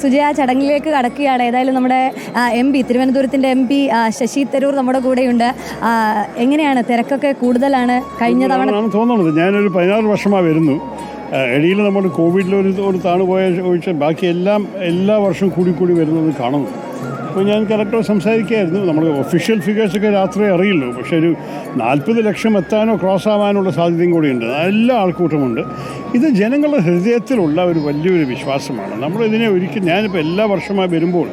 സുജയ ചടങ്ങിലേക്ക് കടക്കുകയാണ്. ഏതായാലും നമ്മുടെ MP തിരുവനന്തപുരത്തിൻ്റെ MP ശശി തരൂർ നമ്മുടെ കൂടെയുണ്ട്. എങ്ങനെയാണ്, തിരക്കൊക്കെ കൂടുതലാണ് കഴിഞ്ഞ തവണ തോന്നുന്നത്? ഞാനൊരു 16 വർഷമായി വരുന്നു. ഇടയിൽ നമ്മൾ കോവിഡിലൊരു താണുപോയ ഒഴിച്ച് ബാക്കി എല്ലാ വർഷവും കൂടി വരുന്നത് കാണുന്നു. അപ്പോൾ ഞാൻ കലക്ടർ സംസാരിക്കുകയായിരുന്നു. നമ്മൾ ഒഫീഷ്യൽ ഫിഗേഴ്സൊക്കെ രാത്രി അറിയില്ലോ, പക്ഷേ ഒരു 40 ലക്ഷം എത്താനോ ക്രോസ് ആവാനുള്ള സാധ്യതയും കൂടിയുണ്ട്. എല്ലാ ആൾക്കൂട്ടമുണ്ട്. ഇത് ജനങ്ങളുടെ ഹൃദയത്തിലുള്ള ഒരു വലിയൊരു വിശ്വാസമാണ്. നമ്മളിതിനെ ഞാനിപ്പോൾ എല്ലാ വർഷമായി വരുമ്പോൾ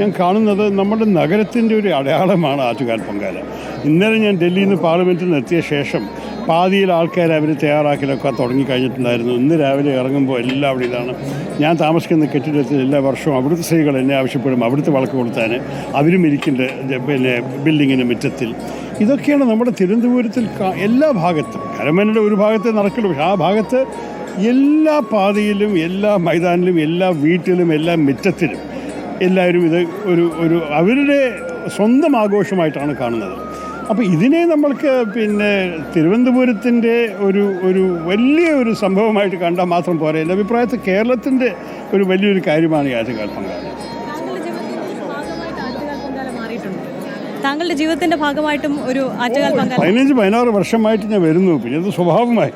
ഞാൻ കാണുന്നത് നമ്മുടെ നഗരത്തിൻ്റെ ഒരു അടയാളമാണ് ആറ്റുകാൽ പൊങ്കാല. ഇന്നലെ ഞാൻ ഡൽഹിയിൽ നിന്ന് പാർലമെൻറ്റിൽ നിന്ന് എത്തിയ ശേഷം പാതിയിൽ ആൾക്കാർ അവർ തയ്യാറാക്കലൊക്കെ തുടങ്ങിക്കഴിഞ്ഞിട്ടുണ്ടായിരുന്നു. ഇന്ന് രാവിലെ ഇറങ്ങുമ്പോൾ എല്ലാം അവിടെ ഇതാണ്. ഞാൻ താമസിക്കുന്ന കെട്ടിടത്തിൽ എല്ലാ വർഷവും അവിടുത്തെ സ്ത്രീകൾ എന്നെ ആവശ്യപ്പെടും അവിടുത്തെ വിളക്ക് കൊടുത്താൻ. അവരും ഇരിക്കുന്നുണ്ട് ബിൽഡിങ്ങിൻ്റെ മുറ്റത്തിൽ. ഇതൊക്കെയാണ് നമ്മുടെ തിരുവനന്തപുരത്തിൽ എല്ലാ ഭാഗത്തും. കരമനയുടെ ഒരു ഭാഗത്ത് നടക്കുള്ളൂ, പക്ഷേ ആ ഭാഗത്ത് എല്ലാ പാതയിലും എല്ലാ മൈതാനിലും എല്ലാ വീട്ടിലും എല്ലാ മുറ്റത്തിലും എല്ലാവരും ഇത് ഒരു അവരുടെ സ്വന്തം ആഘോഷമായിട്ടാണ് കാണുന്നത്. അപ്പോൾ ഇതിനെ നമ്മൾക്ക് തിരുവനന്തപുരത്തിൻ്റെ ഒരു വലിയ ഒരു സംഭവമായിട്ട് കണ്ടാൽ മാത്രം പോരാ. എൻ്റെ അഭിപ്രായത്തിൽ കേരളത്തിൻ്റെ ഒരു വലിയൊരു കാര്യമാണ് ഈ ആറ്റുകാൽ പൊങ്കാല. താങ്കളുടെ ജീവിതത്തിൻ്റെ ഭാഗമായിട്ടും ഒരു ആറ്റുകാൽ പൊങ്കാല 15-16 വർഷമായിട്ട് ഞാൻ വരുന്നു. പിന്നെ ഇത് സ്വഭാവമായി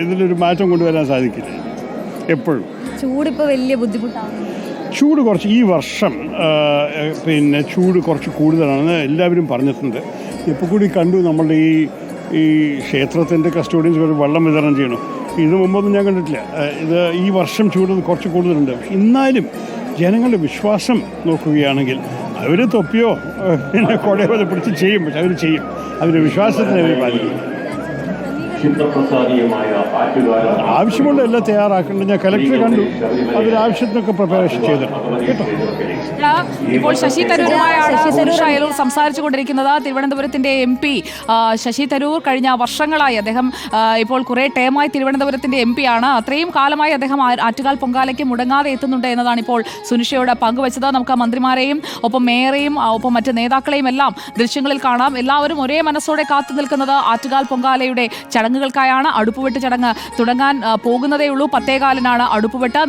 ഇതിലൊരു മാറ്റം കൊണ്ടുവരാൻ സാധിക്കില്ല. എപ്പോഴും ചൂടിപ്പോൾ വലിയ ബുദ്ധിമുട്ടാണ്. ചൂട് കുറച്ച് ഈ വർഷം ചൂട് കുറച്ച് കൂടുതലാണ് എല്ലാവരും പറഞ്ഞിട്ടുണ്ട്. ഇപ്പോൾ കൂടി കണ്ടു നമ്മളുടെ ഈ ക്ഷേത്രത്തിൻ്റെ കസ്റ്റോഡിയൻസ് ഒരു വെള്ളം വിതരണം ചെയ്യണം. ഇത് മുമ്പൊന്നും ഞാൻ കണ്ടിട്ടില്ല. ഇത് ഈ വർഷം ചൂട് കുറച്ച് കൂടുതലുണ്ട്. പക്ഷെ എന്നാലും ജനങ്ങളുടെ വിശ്വാസം നോക്കുകയാണെങ്കിൽ അവർ തൊപ്പിയോ കുടയോ പിടിച്ച് ചെയ്യും. പക്ഷെ അവർ ചെയ്യും. അവരുടെ വിശ്വാസത്തിന് അവർ പാലിക്കും. ആവശ്യമുള്ള എല്ലാം തയ്യാറാക്കേണ്ടത് ഞാൻ കലക്ടറെ കണ്ടു. അവരാവശ്യത്തിനൊക്കെ പ്രിപ്പറേഷൻ ചെയ്തിട്ടുണ്ട് കേട്ടോ. ഇപ്പോൾ ശശി തരൂർ സംസാരിച്ചു കൊണ്ടിരിക്കുന്നത്. തിരുവനന്തപുരത്തിന്റെ MP ശശി തരൂർ കഴിഞ്ഞ വർഷങ്ങളായി അദ്ദേഹം ഇപ്പോൾ കുറേ ടേമായി തിരുവനന്തപുരത്തിന്റെ MP ആണ്. അത്രയും കാലമായി അദ്ദേഹം ആറ്റുകാൽ പൊങ്കാലയ്ക്ക് മുടങ്ങാതെ എത്തുന്നുണ്ട് എന്നതാണ് ഇപ്പോൾ സുനിഷയോട് പങ്കുവച്ചത്. നമുക്ക് മന്ത്രിമാരെയും ഒപ്പം മേയറെയും ഒപ്പം മറ്റ് നേതാക്കളെയും എല്ലാം ദൃശ്യങ്ങളിൽ കാണാം. എല്ലാവരും ഒരേ മനസ്സോടെ കാത്തു നിൽക്കുന്നത് ആറ്റുകാൽ പൊങ്കാലയുടെ ചടങ്ങുകൾക്കായാണ്. അടുപ്പുവെട്ട് ചടങ്ങ് തുടങ്ങാൻ പോകുന്നതേയുള്ളൂ. 10:15 അടുപ്പുവെട്ട്.